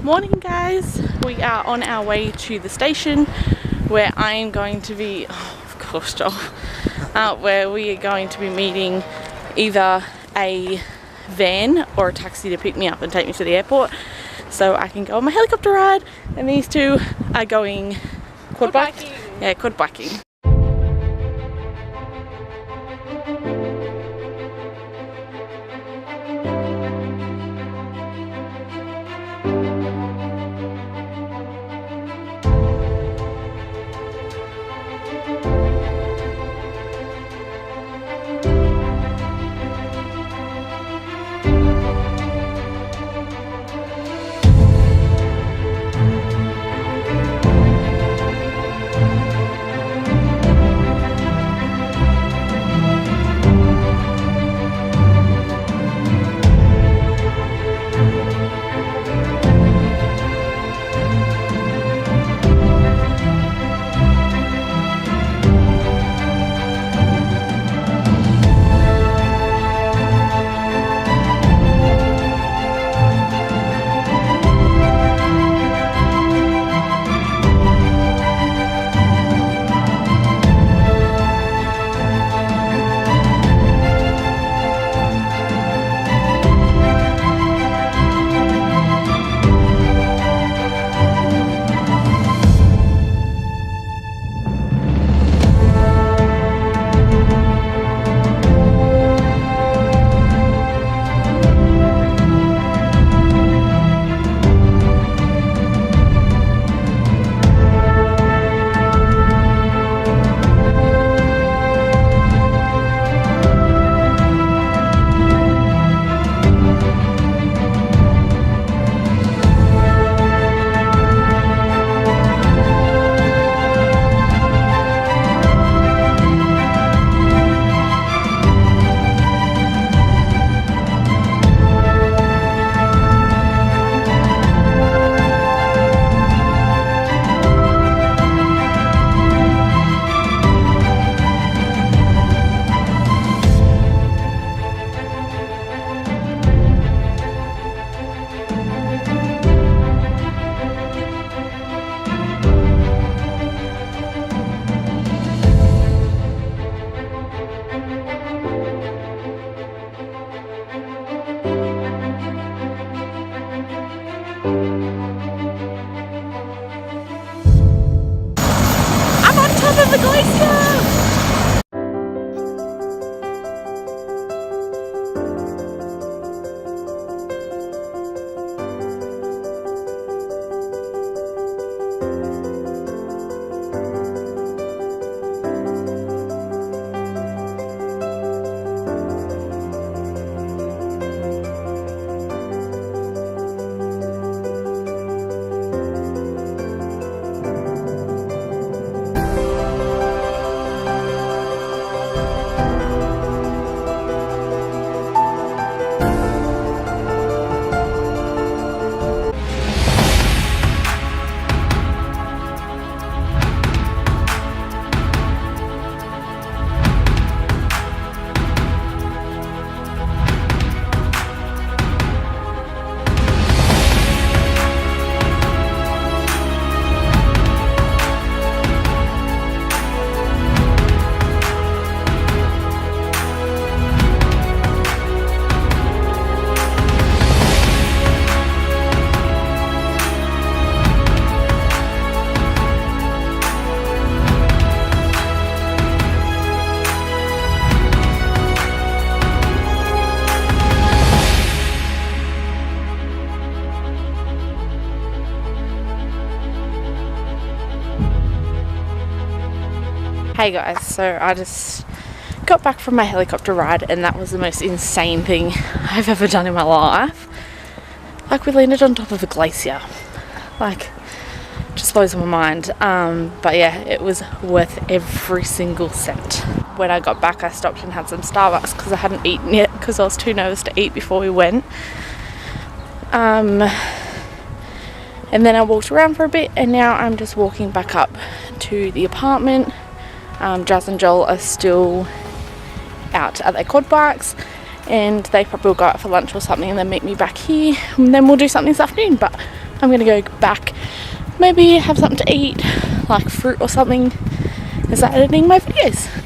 Morning guys, we are on our way to the station where I am going to be, of course Joel, where we are going to be meeting either a van or a taxi to pick me up and take me to the airport so I can go on my helicopter ride, and these two are going quad biking. Yeah, quad biking. Of the Glacier! Hey guys, so I just got back from my helicopter ride and that was the most insane thing I've ever done in my life. Like, we landed on top of a glacier. Like, just blows my mind. But yeah, it was worth every single cent. When I got back I stopped and had some Starbucks because I hadn't eaten yet because I was too nervous to eat before we went. And then I walked around for a bit and now I'm just walking back up to the apartment. Jazz and Joel are still out at their quad bikes and they probably will go out for lunch or something and then meet me back here and then we'll do something this afternoon. But I'm gonna go back, maybe have something to eat, like fruit or something, and start editing my videos.